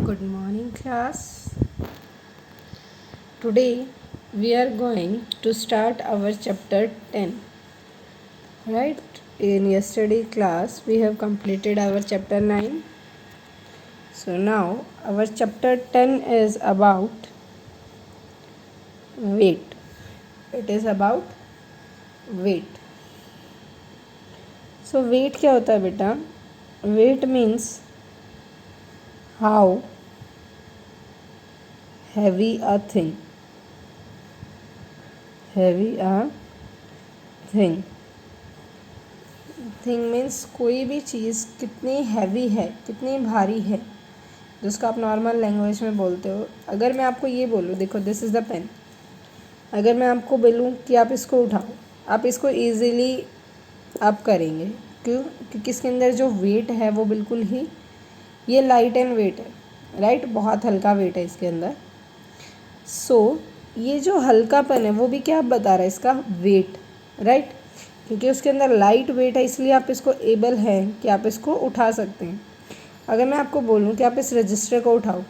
Good morning, class. Today we are going to start our chapter 10. Right? In yesterday class we have completed our chapter 9. So now our chapter 10 is about weight. It is about weight. So weight क्या होता है बेटा? Weight means how heavy a thing. Heavy a thing. Thing means कोई भी चीज़ कितनी heavy है, कितनी भारी है, जिसको आप नॉर्मल लैंग्वेज में बोलते हो. अगर मैं आपको ये बोलूँ, देखो दिस इज़ द पेन. अगर मैं आपको बोलूँ कि आप इसको उठाओ, आप इसको ईज़िली आप करेंगे. क्यों? क्योंकि इसके अंदर जो वेट है वो बिल्कुल ही ये लाइट एंड वेट है. राइट? बहुत हल्का वेट है इसके अंदर. सो ये जो हल्कापन है वो भी क्या बता रहा है? इसका वेट. राइट? क्योंकि उसके अंदर लाइट वेट है, इसलिए आप इसको एबल हैं कि आप इसको उठा सकते हैं. अगर मैं आपको बोलूं कि आप इस रजिस्टर को उठाओ,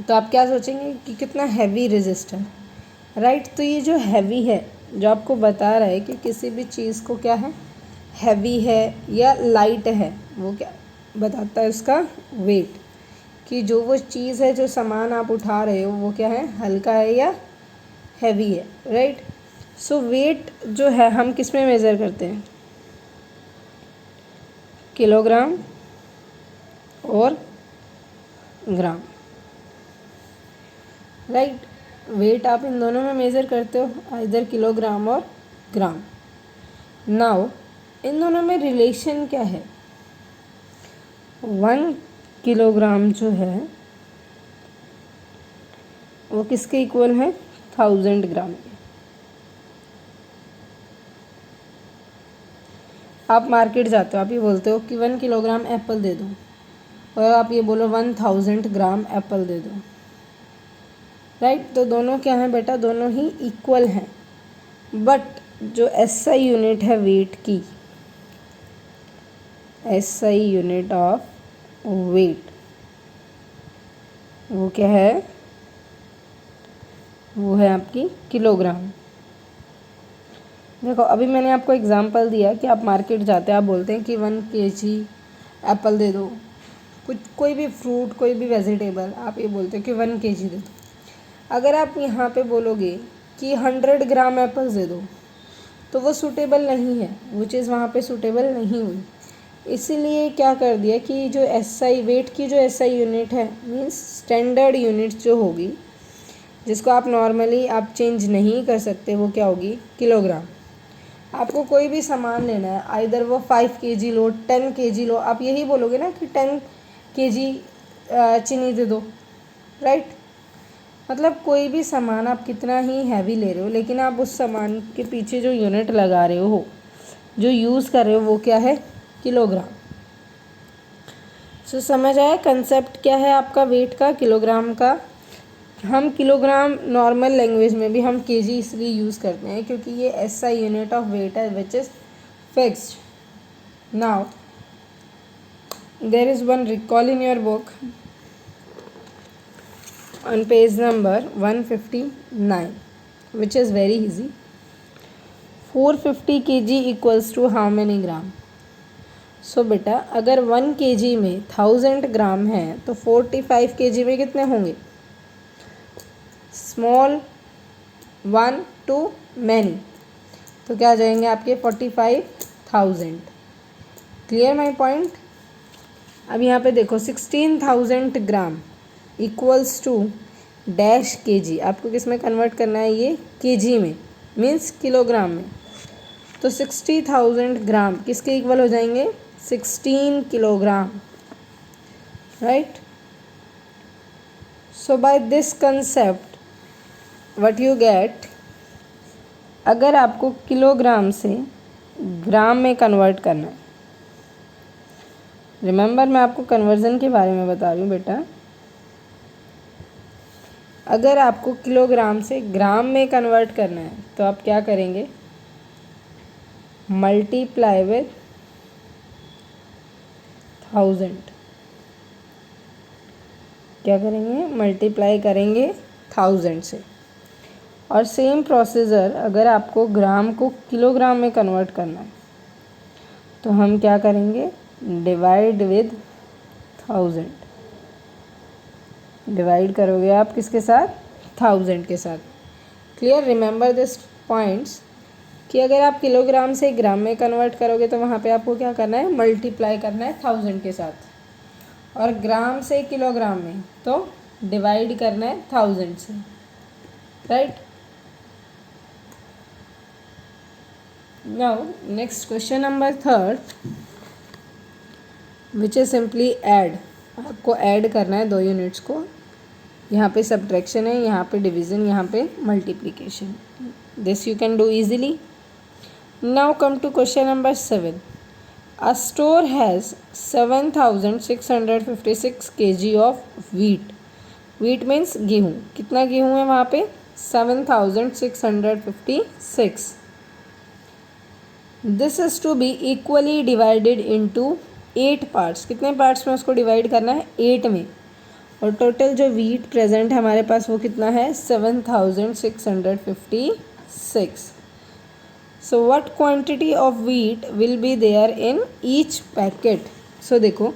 तो आप क्या सोचेंगे कि कितना हैवी रजिस्टर. राइट? तो ये जो हैवी है, जो आपको बता रहा है कि किसी भी चीज़ को क्या है, हैवी है या लाइट है, वो क्या बताता है? उसका वेट. कि जो वो चीज़ है, जो सामान आप उठा रहे हो, वो क्या है, हल्का है या हैवी है. राइट? सो वेट जो है हम किस में मेज़र करते हैं? किलोग्राम और ग्राम. राइट? वेट आप इन दोनों में मेज़र करते हो, इधर किलोग्राम और ग्राम. नाउ इन दोनों में रिलेशन क्या है? 1 किलोग्राम जो है वो किसके इक्वल है? 1000 ग्राम के. आप मार्केट जाते हो, आप ये बोलते हो कि 1 किलोग्राम एप्पल दे दो, और आप ये बोलो 1000 ग्राम एप्पल दे दो. राइट? तो दोनों क्या हैं बेटा? दोनों ही इक्वल हैं. बट जो एसआई यूनिट है वेट की, एसआई यूनिट ऑफ वेट, वो क्या है? वो है आपकी किलोग्राम. देखो अभी मैंने आपको एग्जांपल दिया कि आप मार्केट जाते हैं, आप बोलते हैं कि 1 kg एप्पल दे दो. कुछ कोई भी फ्रूट, कोई भी वेजिटेबल, आप ये बोलते हो कि 1 kg दे दो. अगर आप यहाँ पे बोलोगे कि 100 ग्राम एप्पल्स दे दो, तो वो सूटेबल नहीं है, वो चीज़ वहाँ पे सूटेबल नहीं हुई. इसीलिए क्या कर दिया कि जो एसआई वेट की जो एसआई यूनिट है, मीन्स स्टैंडर्ड यूनिट जो होगी, जिसको आप नॉर्मली आप चेंज नहीं कर सकते, वो क्या होगी? किलोग्राम. आपको कोई भी सामान लेना है, आइदर वो 5 kg लो, 10 kg लो, आप यही बोलोगे ना कि 10 kg चीनी दे दो. राइट? मतलब कोई भी सामान आप कितना ही हैवी ले रहे हो, लेकिन आप उस सामान के पीछे जो यूनिट लगा रहे हो, जो यूज़ कर रहे हो, वो क्या है? किलोग्राम. सो समझ आया कंसेप्ट क्या है आपका वेट का, किलोग्राम का. हम किलोग्राम नॉर्मल लैंग्वेज में भी हम केजी इसलिए यूज़ करते हैं क्योंकि ये एसआई यूनिट ऑफ वेट है which is fixed. Now there is one recall in your book on page number 159, which is very easy. 450 kg equals to how many gram? सो बेटा अगर 1 kg में 1000 ग्राम है, तो 45 kg में कितने होंगे? स्मॉल 1 टू मैनी, तो क्या आ जाएंगे आपके? 45,000. Clear my point? अब यहाँ पे देखो 16,000 ग्राम इक्वल्स टू डैश केजी. आपको किस में कन्वर्ट करना है? ये केजी में, मीन्स किलोग्राम में. तो 60,000 ग्राम किसके इक्वल हो जाएंगे? 16 kilogram. Right? So by this concept what you get, अगर आपको किलोग्राम से ग्राम में कन्वर्ट करना है, रिमेंबर मैं आपको कन्वर्जन के बारे में बता रही हूँ बेटा. अगर आपको किलोग्राम से ग्राम में कन्वर्ट करना है, तो आप क्या करेंगे? Multiply with 1000. क्या करेंगे, मल्टीप्लाई करेंगे 1000 से। और सेम प्रोसीजर अगर आपको ग्राम को किलोग्राम में कन्वर्ट करना है तो हम क्या करेंगे, डिवाइड विद 1000। डिवाइड करोगे आप किसके साथ, 1000 के साथ। क्लियर, रिमेंबर दिस पॉइंट्स कि अगर आप किलोग्राम से ग्राम में कन्वर्ट करोगे तो वहाँ पे आपको क्या करना है, मल्टीप्लाई करना है 1000 के साथ, और ग्राम से किलोग्राम में तो डिवाइड करना है 1000 से, right. Now next question number 3 which is simply add. आपको ऐड करना है 2 यूनिट्स को। यहाँ पे सब्ट्रैक्शन है, यहाँ पे डिवीज़न, यहाँ पे multiplication. This you can do easily. Now come to question number 7। A store has 7656 kg of wheat. Wheat means गेहूँ। कितना गेहूँ है वहाँ पे, 7656। This is to be equally divided into 8 parts. कितने पार्ट्स में उसको डिवाइड करना है, 8 में। और टोटल जो व्हीट प्रेजेंट है हमारे पास वो कितना है, 7656। So what quantity of wheat will be there in each packet? So देखो,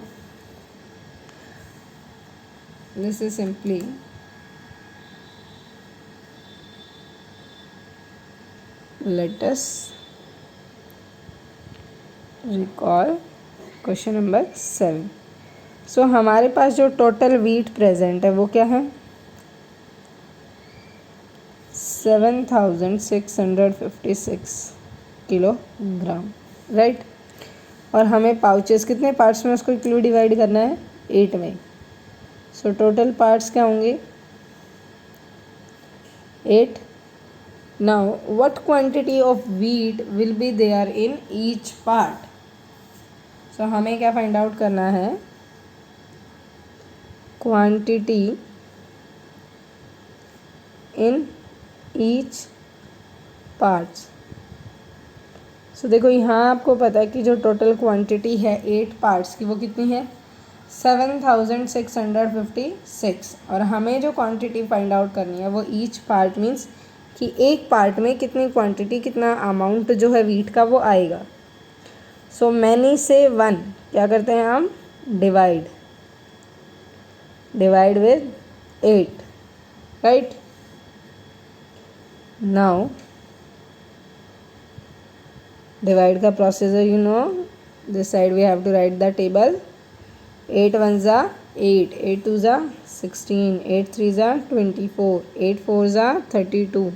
this is simply let us recall question number 7. So हमारे पास जो टोटल व्हीट प्रेजेंट है वो क्या है, 7656 किलोग्राम, राइट। और हमें पाउचेस कितने पार्ट्स में उसको किलो डिवाइड करना है, 8 में। सो टोटल पार्ट्स क्या होंगे, 8। Now what quantity of wheat will be there in each part. So हमें क्या फाइंड आउट करना है, quantity in each parts. So देखो यहाँ आपको पता है कि जो टोटल क्वांटिटी है 8 पार्ट्स की वो कितनी है, 7656। और हमें जो क्वांटिटी फाइंड आउट करनी है वो ईच पार्ट मीन्स कि एक पार्ट में कितनी क्वांटिटी, कितना अमाउंट जो है व्हीट का वो आएगा। सो मैनी से 1 क्या करते हैं हम, divide with 8, right. Now divide का procedure you know, this side we have to write the table. 8 1 ज़ा 8, 8 2 ज़ा 16, 8 3 ज़ा 24, 8 4 ज़ा 32,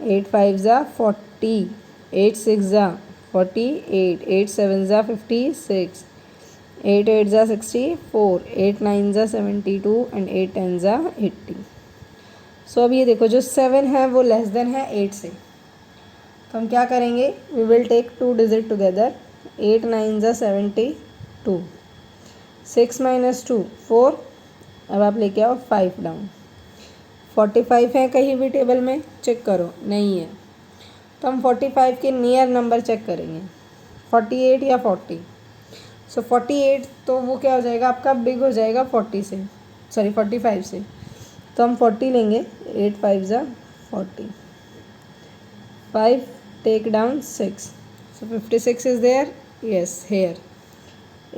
8 5 ज़ा 40, 8 6 ज़ा 48, 8 7 ज़ा 56, 8 8 ज़ा 64, 8 9 ज़ा 72 एंड 8 10 ज़ा 80। सो अब ये देखो जो 7 है वो लेस देन है 8 से, तो हम क्या करेंगे, we will take 2 digit together. 8 9 ज़ा 72, 6 माइनस 2 4। अब आप लेके आओ 5 डाउन। 45 है कहीं भी टेबल में, चेक करो, नहीं है, तो हम 45 के नियर नंबर चेक करेंगे, 48 या 40। सो 48 तो वो क्या हो जाएगा आपका, बिग हो जाएगा 40 से, सॉरी 45 से, तो हम 40 लेंगे। 8 5 ज़ा 40, 5 take down 6, so 56 is there, yes here।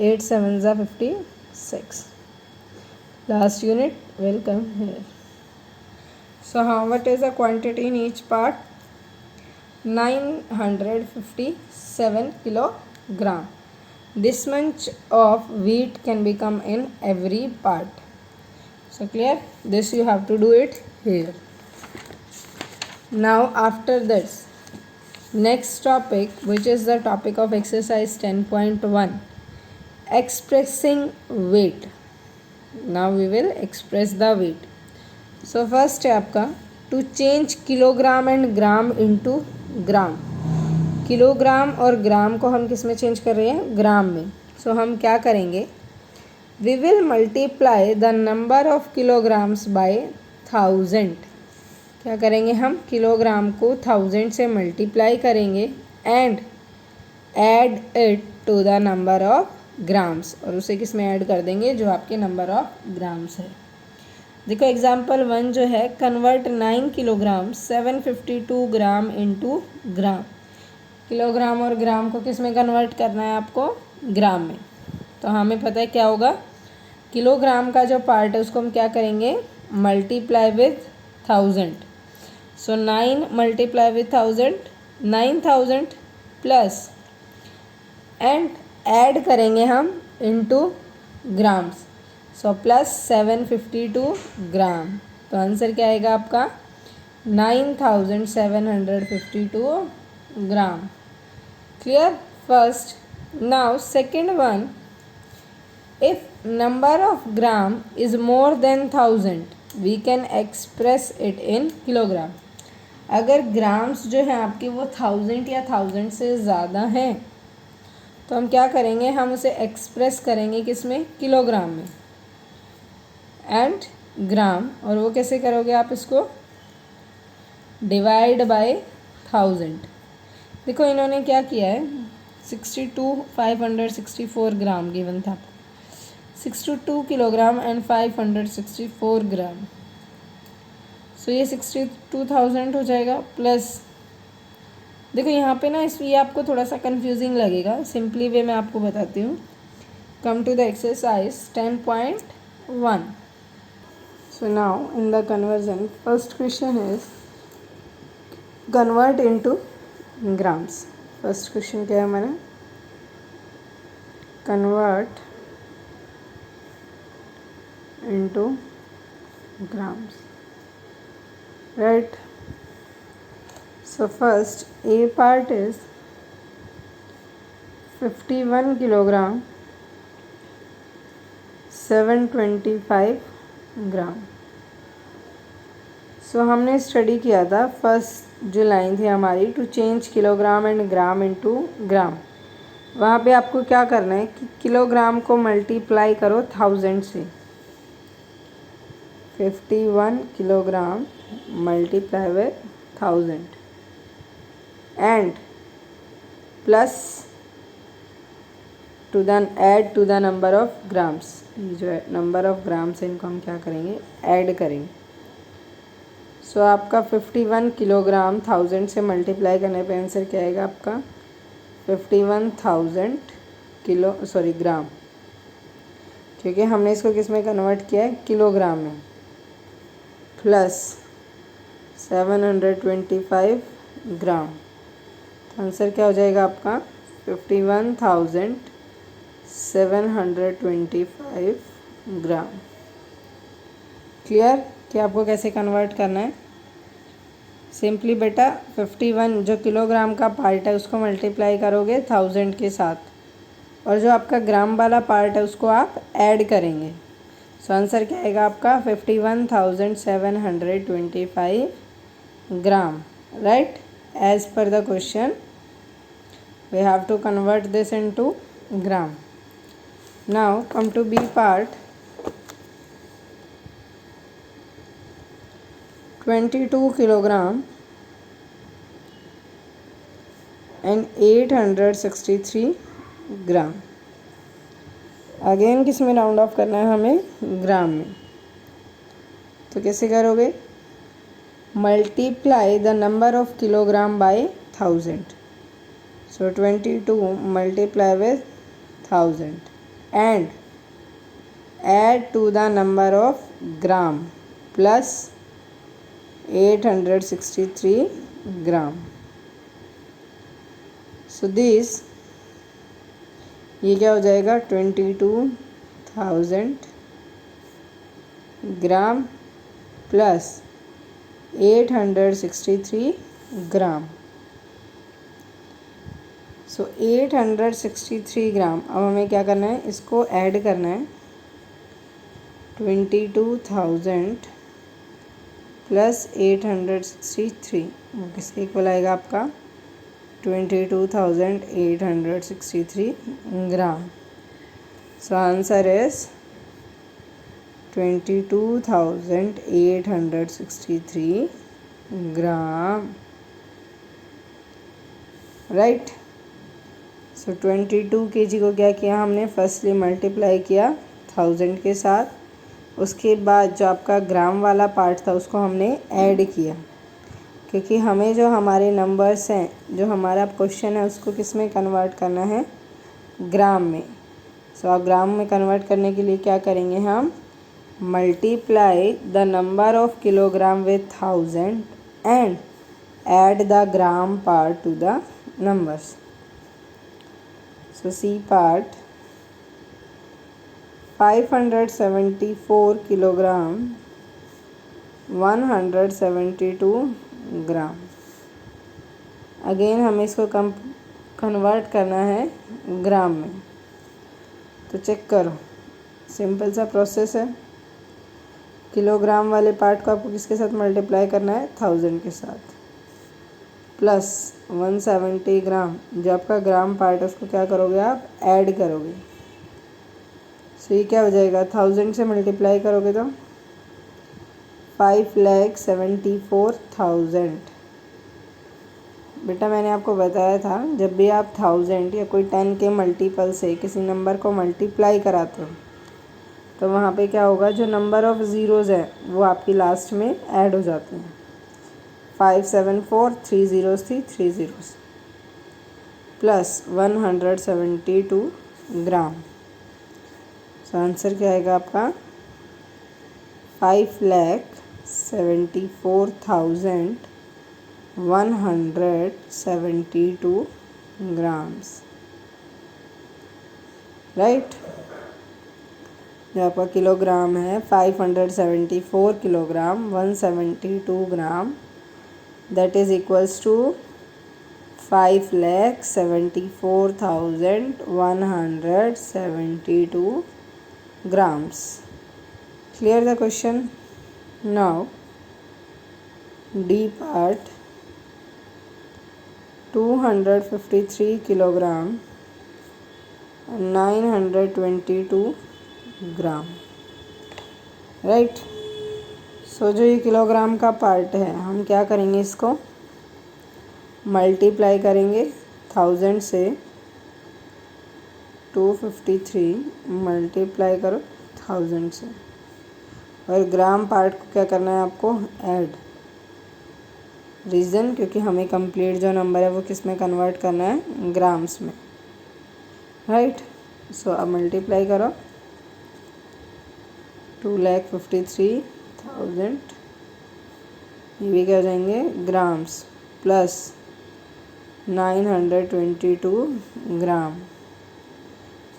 8 7 ज़ा 56, last unit will come here। So how what is the quantity in each part, 957 kilogram। This much of wheat can become in every part। So clear, this you have to do it here। Now after this next topic, which is the topic of exercise 10.1, expressing weight। Now we will express the weight। So first है आपका to change kilogram and gram into gram। Kilogram और ग्राम को हम किस में change कर रहे हैं, ग्राम में। सो हम क्या करेंगे, we will multiply the number of kilograms by 1000। क्या करेंगे हम, किलोग्राम को 1000 से मल्टीप्लाई करेंगे and add it to the number of grams, और उसे किस में ऐड कर देंगे, जो आपके नंबर ऑफ ग्राम्स है। देखो एग्जाम्पल 1 जो है, convert 9 kilogram 752 gram into gram. Kilogram और ग्राम को किस में कन्वर्ट करना है आपको? ग्राम में। तो हमें पता है क्या होगा, किलोग्राम का जो पार्ट है उसको हम क्या करेंगे, multiply with 1000। So 9 multiply with 1000, 9000 plus and add करेंगे हम into grams. So plus 752 gram. तो आंसर क्या आएगा आपका? 9752 gram. Clear? First. Now second one, if number of gram is more than 1000 we can express it in kilogram. अगर grams जो है आपके वो 1000 या 1000 से ज़्यादा हैं तो हम क्या करेंगे, हम उसे एक्सप्रेस करेंगे किस में? किलोग्राम में। एंड ग्राम, और वो कैसे करोगे आप इसको? Divide by 1000। देखो इन्होंने क्या किया है, 564 ग्राम गिवन था आपको, 62 किलोग्राम एंड 564 ग्राम। सो ये 62,000 हो जाएगा प्लस, देखो यहाँ पे ना ये आपको थोड़ा सा कंफ्यूजिंग लगेगा, सिंपली वे मैं आपको बताती हूँ। Come to the exercise 10.1। So now in the conversion first question is convert into grams. First question क्या है हमारा? Convert into grams, right? So first A part is 51 kilogram 725 gram. So हमने study किया था, फर्स्ट जो line थी हमारी, to change kilogram and gram into gram. वहाँ पे आपको क्या करना है कि किलोग्राम को मल्टीप्लाई करो 1000 से। 51 kilogram multiply with 1000 and plus to the add to the number of grams. ये जो है नंबर ऑफ ग्राम्स है, इनको हम क्या करेंगे? ऐड करेंगे। सो आपका 51 किलोग्राम 1000 से मल्टीप्लाई करने पे आंसर क्या आएगा आपका? 51,000 ग्राम, क्योंकि हमने इसको किस में कन्वर्ट किया है? किलोग्राम में। प्लस 725 ग्राम। आंसर क्या हो जाएगा आपका? 51,725 ग्राम। क्लियर कि आपको कैसे कन्वर्ट करना है? सिंपली बेटा 51 जो किलोग्राम का पार्ट है उसको मल्टीप्लाई करोगे 1000 के साथ, और जो आपका ग्राम वाला पार्ट है उसको आप ऐड करेंगे। सो आंसर क्या आएगा आपका? 51,725 gram, right? As per the question we have to convert this into gram. Now come to B part. 22 kilogram and 863 gram. Again किस में राउंड ऑफ करना है हमें? ग्राम में। तो कैसे करोगे? Multiply the number of kilogram by 1000। So 22 multiply with 1000 and add to the number of gram plus 863 gram. So this ये क्या हो जाएगा? 22,000 ग्राम प्लस 863 ग्राम। सो 863 ग्राम। अब हमें क्या करना है? इसको ऐड करना है। 22,000 प्लस 863, वो किसके इक्वल आएगा आपका? 22,863 gram. So answer is 22,863 gram, right? So 22 kg को क्या किया हमने? फर्स्टली मल्टीप्लाई किया 1000 के साथ, उसके बाद जो आपका ग्राम वाला पार्ट था उसको हमने ऐड किया, क्योंकि हमें जो हमारे नंबर्स हैं, जो हमारा क्वेश्चन है उसको किस में कन्वर्ट करना है, ग्राम में। सो अब ग्राम में कन्वर्ट करने के लिए क्या करेंगे हम, multiply the number of kilogram with 1000 and add the gram part two the numbers. So C part 574 kilogram 172 gram. Again हमें इसको कन्वर्ट करना है ग्राम में। तो चेक करो, सिंपल सा प्रोसेस है। किलोग्राम वाले पार्ट को आपको किसके साथ मल्टीप्लाई करना है, 1000 के साथ, प्लस 170 ग्राम जो आपका ग्राम पार्ट है उसको क्या करोगे आप, ऐड करोगे। सो ये क्या हो जाएगा, 1000 से मल्टीप्लाई करोगे तो 5,74,000। बेटा मैंने आपको बताया था जब भी आप 1000 या कोई 10 के मल्टीपल से किसी नंबर को मल्टीप्लाई कराते हो तो वहाँ पे क्या होगा, जो नंबर ऑफ ज़ीरोज़ है वो आपकी लास्ट में ऐड हो जाते हैं। 574 3 ज़ीरोज़ थी, 3 ज़ीरोज़ प्लस 172 ग्राम। सो आंसर क्या आएगा आपका, 5,74,172 ग्राम्स, राइट। जो आपका किलोग्राम है 574 kilogram 172 gram, that is equals to 5,74,172 grams. Clear the question? Now D part 253 kilogram 922 gram, right. सो जो ये किलोग्राम का पार्ट है हम क्या करेंगे, इसको मल्टीप्लाई करेंगे 1000 से। 253 मल्टीप्लाई करो 1000 से, और ग्राम पार्ट को क्या करना है आपको, ऐड। रीज़न, क्योंकि हमें कंप्लीट जो नंबर है वो किस में कन्वर्ट करना है, ग्राम्स में, राइट। सो अब मल्टीप्लाई करो 2,53,000, ये भी क्या हो जाएंगे, ग्राम्स, प्लस 922 ग्राम।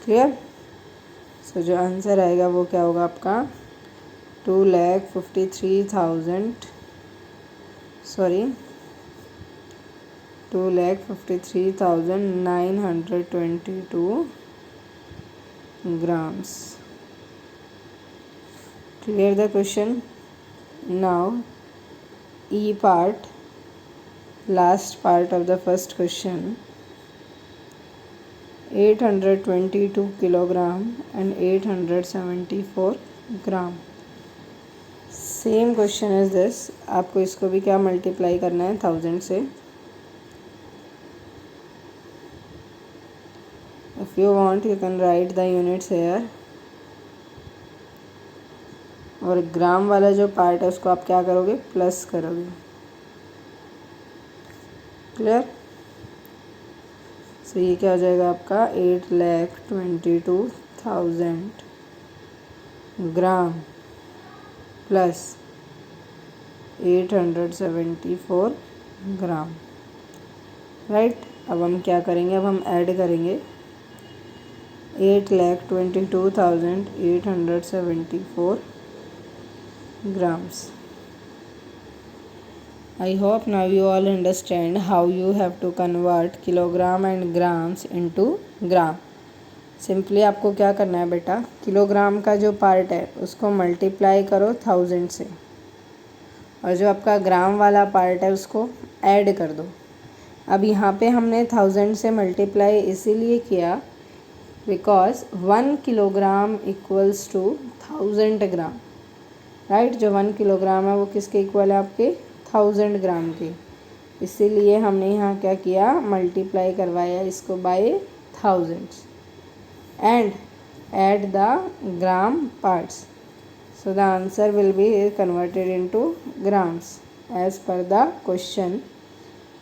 क्लियर। सो जो आंसर आएगा वो क्या होगा आपका, 2,53,922 grams. Clear the question? Now E part, last part of the first question, 822 kilogram and 874 gram. Same question is this, आपको इसको भी क्या मल्टीप्लाई करना है 1000 से। If you want you can write the units here. और ग्राम वाला जो पार्ट है उसको आप क्या करोगे, प्लस करोगे। क्लियर। सो ये क्या हो जाएगा आपका, 8,22,000 ग्राम प्लस 874 ग्राम, राइट। अब हम क्या करेंगे, अब हम ऐड करेंगे 8,22,874 grams. I hope now you all understand how you have to convert kilogram and grams into gram. Simply आपको क्या करना है बेटा, किलोग्राम का जो पार्ट है उसको मल्टीप्लाई करो 1000 से, और जो आपका ग्राम वाला पार्ट है उसको ऐड कर दो। अब यहाँ पे हमने 1000 से मल्टीप्लाई इसीलिए किया because 1 kilogram equals to 1000 gram, right. जो 1 किलोग्राम है वो किसके इक्वल है, आपके 1000 ग्राम के। इसीलिए हमने यहाँ क्या किया, मल्टीप्लाई करवाया इसको by 1000 and add the gram parts. So the answer will be converted into grams as per the question,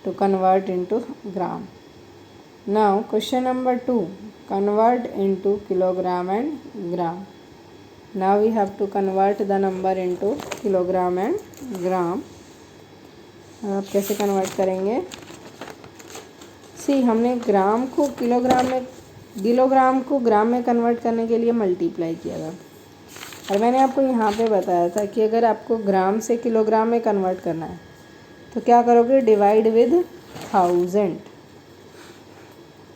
to convert into gram. Now question number 2, convert into kilogram and gram. Now we have to convert the number into kilogram and gram. आप कैसे convert करेंगे? सी, हमने ग्राम को kilogram में convert करने के लिए multiply किया था, और मैंने आपको यहाँ पे बताया था कि अगर आपको ग्राम से किलोग्राम में कन्वर्ट करना है तो क्या करोगे? Divide with 1000।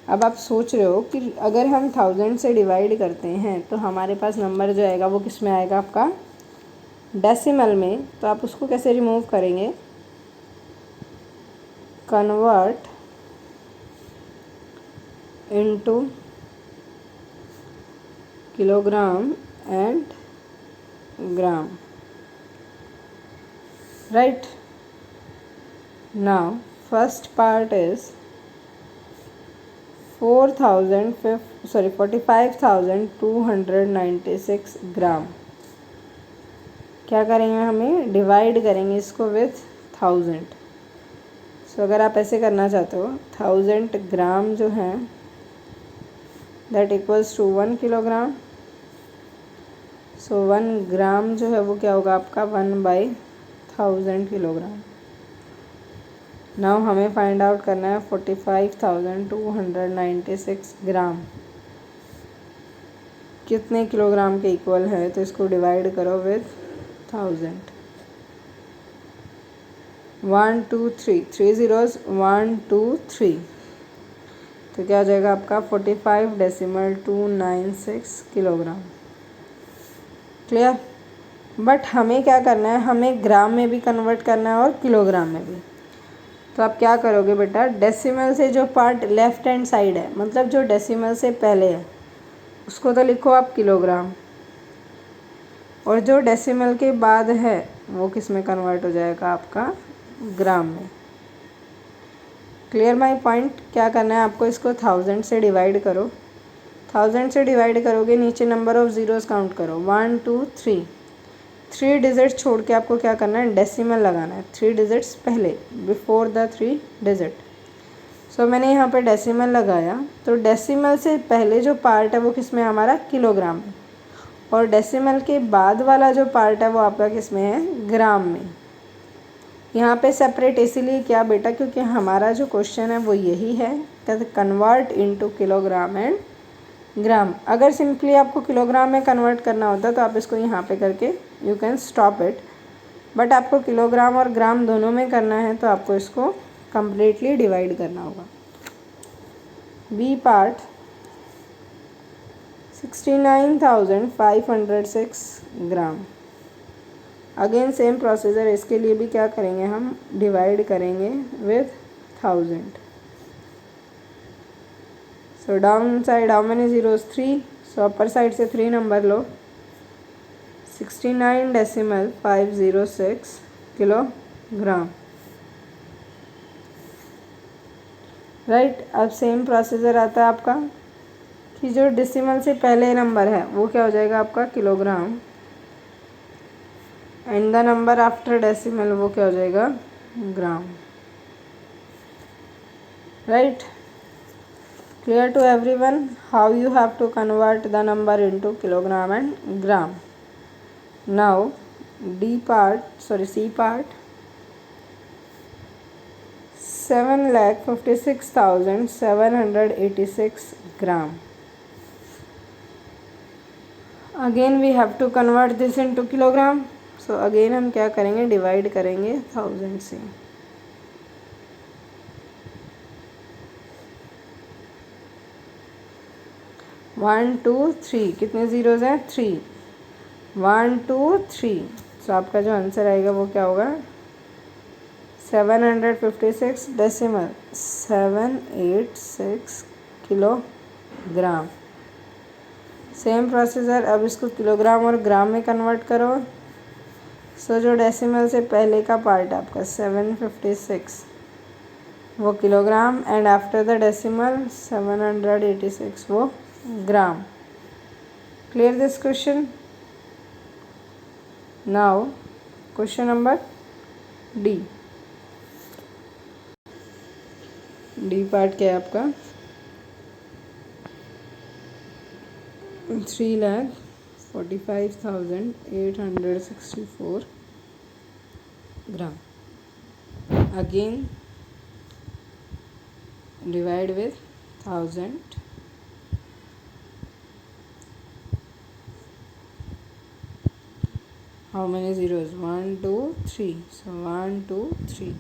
अब आप सोच रहे हो कि अगर हम 1000 से डिवाइड करते हैं तो हमारे पास नंबर जो आएगा वो किस में आएगा? आपका डेसिमल में। तो आप उसको कैसे रिमूव करेंगे? Convert into kilogram and gram, right? Now first part is 45,296 ग्राम। क्या करेंगे? हमें डिवाइड करेंगे इसको विथ 1000। सो अगर आप ऐसे करना चाहते हो, 1000 ग्राम जो है दैट इक्वल्स टू 1 किलोग्राम। सो 1 ग्राम जो है वो क्या होगा आपका? 1/1000 किलोग्राम। नाउ हमें फाइंड आउट करना है 45,296 ग्राम कितने किलोग्राम के इक्वल है। तो इसको डिवाइड करो विथ 1000। 1 2 3, 3 zeros, 1 2 3, तो क्या हो जाएगा आपका? 45.296 किलोग्राम। क्लियर? बट हमें क्या करना है? हमें ग्राम में भी कन्वर्ट करना है और किलोग्राम में भी। तो आप क्या करोगे बेटा? डेसिमल से जो पार्ट लेफ्ट हैंड साइड है, मतलब जो डेसिमल से पहले है, उसको तो लिखो आप किलोग्राम, और जो डेसिमल के बाद है वो किस में कन्वर्ट हो जाएगा? आपका ग्राम में। Clear my point? क्या करना है आपको? इसको 1000 से डिवाइड करो। 1000 से डिवाइड करोगे, नीचे नंबर ऑफ ज़ीरोज़ काउंट करो, 1 2 3, 3 डिजिट्स छोड़ के आपको क्या करना है? डेसिमल लगाना है 3 डिजिट्स पहले, बिफोर द 3 डिजिट। सो मैंने यहाँ पे डेसिमल लगाया, तो डेसिमल से पहले जो पार्ट है वो किस में? हमारा किलोग्राम में, और डेसिमल के बाद वाला जो पार्ट है वो आपका किस में है? ग्राम में। यहाँ पे सेपरेट इसीलिए क्या बेटा? क्योंकि हमारा जो क्वेश्चन है वो यही है, कन्वर्ट इनटू किलोग्राम एंड ग्राम। अगर सिंपली आपको किलोग्राम में कन्वर्ट करना होता तो आप इसको यहाँ पे करके you can stop it, but आपको किलोग्राम और ग्राम दोनों में करना है तो आपको इसको कम्प्लीटली डिवाइड करना होगा। बी पार्ट 69,506 ग्राम। अगेन सेम प्रोसीजर, इसके लिए भी क्या करेंगे? हम डिवाइड करेंगे with 1000। So down side how many zeros? 3। So upper side से 3 नंबर लो, 69.506 किलोग्राम, राइट? अब सेम प्रोसीजर आता है आपका कि जो डेसिमल से पहले नंबर है वो क्या हो जाएगा आपका? Kilogram, and the number after decimal वो क्या हो जाएगा? ग्राम, right? Clear to everyone how you have to convert the number into kilogram and gram. Now C part 7,56,786 gram. Again we have to convert this into kilogram. So again हम क्या करेंगे? Divide करेंगे 1000 से। One two three, कितने zeros हैं? 3, 1 2 3। सो आपका जो answer आएगा वो क्या होगा? 756 डेसिमल 786 किलोग्राम। सेम प्रोसीजर, अब इसको किलोग्राम और ग्राम में कन्वर्ट करो। सो जो डेसिमल से पहले का पार्ट आपका 756 वो kilogram, and after the decimal 786 वो gram. Clear this question? Now question number D. D part क्या है आपका? 3,45,864 gram. Again divide with 1000। How many zeros? 1, 2, 3. So 1, 2, 3.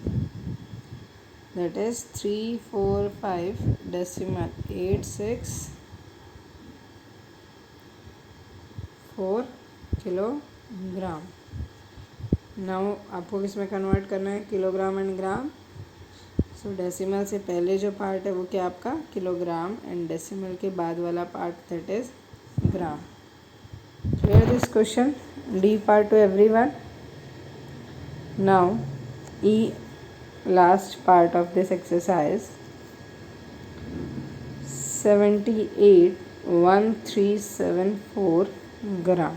That is 345 decimal 864 kilogram. Now आपको किस में कन्वर्ट करना है? Kilogram and gram. So decimal से पहले जो पार्ट है वो क्या आपका? किलोग्राम, एंड डेसिमल के बाद वाला part that is gram. Clear this question? D part to everyone. Now E, last part of this exercise, 78,1374 gram.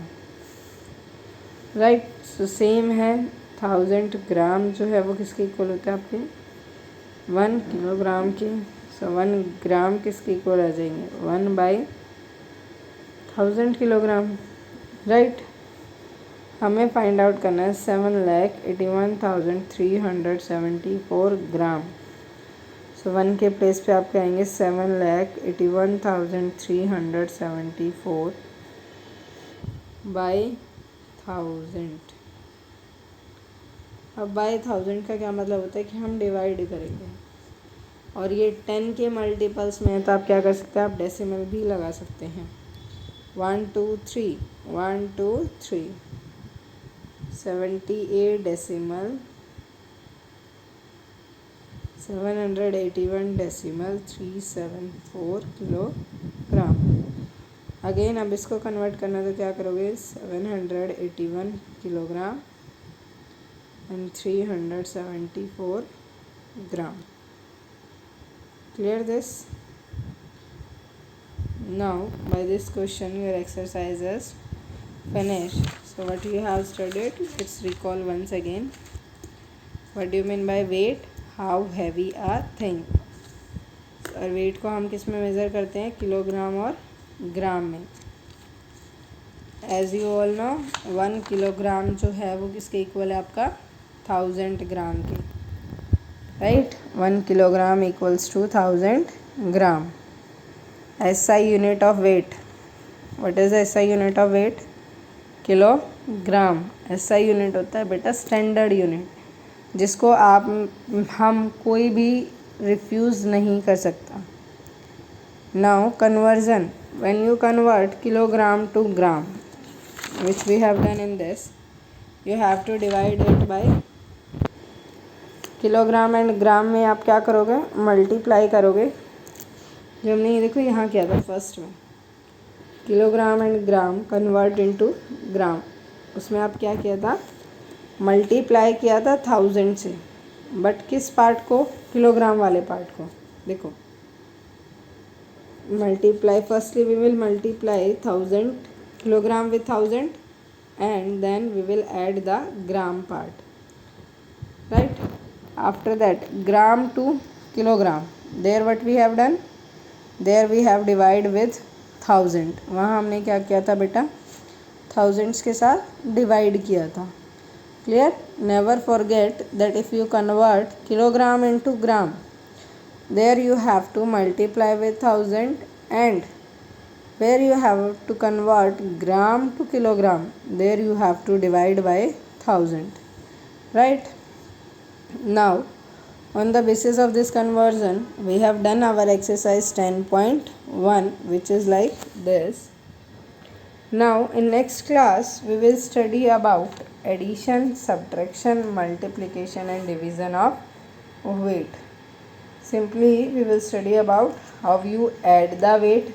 Right, so same है। 1000 ग्राम जो है वो किसके इक्वल होता है आपके? 1 किलोग्राम के। सो 1 ग्राम किसके इक्वल आ जाएंगे? 1/1000 किलोग्राम। राइट, हमें फाइंड आउट करना है 7,81,374 ग्राम। सो 1 के प्लेस पे आपके आएंगे 7,81,374 बाई 1000। अब बाई 1000 का क्या मतलब होता है कि हम डिवाइड करेंगे, और ये 10 के मल्टीपल्स में है तो आप क्या कर सकते हैं? आप डेसिमल भी लगा सकते हैं। 1, 2, 3, 1, 2, 3, 78 डेसिमल 781.374 किलोग्राम। अगेन अब इसको कन्वर्ट करना तो क्या करोगे? 781 kilogram and 374 gram. Clear this? Now by this question your exercise is finished. So what you have studied, let's recall once again. What do you mean by weight? How heavy a thing. और wait को हम किस में measure करते हैं? Kilogram और gram में। As you all know 1 kilogram जो है वो किसके इक्वल है आपका? 1000 ग्राम के। Right, 1 kilogram equals to 1000 gram. SI unit of weight, what is SI unit of weight? Kilogram. SI unit होता है बेटा स्टैंडर्ड यूनिट, जिसको हम कोई भी रिफ्यूज़ नहीं कर सकता। Now conversion, when you convert kilogram to gram, which we have done in this, you have to divide it by kilogram and gram में आप क्या करोगे? मल्टीप्लाई करोगे। जो हमने ये देखो यहाँ किया था फर्स्ट में, kilogram and gram convert into gram, उसमें आप क्या किया था? मल्टीप्लाई किया था 1000 से। बट किस पार्ट को? किलोग्राम वाले पार्ट को। देखो multiply, firstly we will multiply 1000 kilogram with 1000 and then we will add the gram part. Right, after that gram to kilogram, there what we have done, there we have divide with 1000। वहाँ हमने क्या किया था बेटा? Thousands के साथ divide किया था। Clear? Never forget that if you convert kilogram into gram, there you have to multiply with 1000, and where you have to convert gram to kilogram, there you have to divide by 1000. Right? Now on the basis of this conversion, we have done our exercise 10.1, which is like this. Now in next class we will study about addition, subtraction, multiplication and division of weight. Simply we will study about how you add the weight.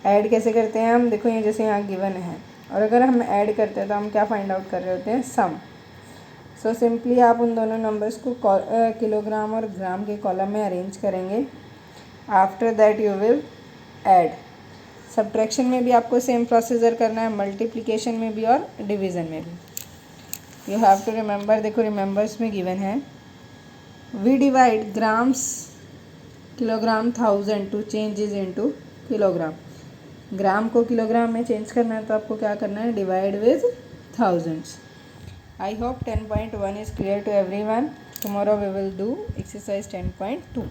Add कैसे करते हैं हम? देखो ये जैसे यहाँ given है, और अगर हम ऐड करते हैं तो हम क्या फाइंड आउट कर रहे होते हैं? सम। सो सिंपली आप उन दोनों नंबर्स को किलोग्राम और ग्राम के कॉलम में अरेंज करेंगे। After that you will add. Subtraction में भी आपको सेम प्रोसीजर करना है, मल्टीप्लिकेशन में भी और डिवीज़न में भी। यू हैव टू रिमेंबर, देखो रिमेंबर्स में गिवन है we divide grams kilogram 1000 to changes into kilogram. Gram को किलोग्राम में चेंज करना है तो आपको क्या करना है, divide with thousands. I hope 10.1 is clear to everyone. Tomorrow we will do exercise 10.2.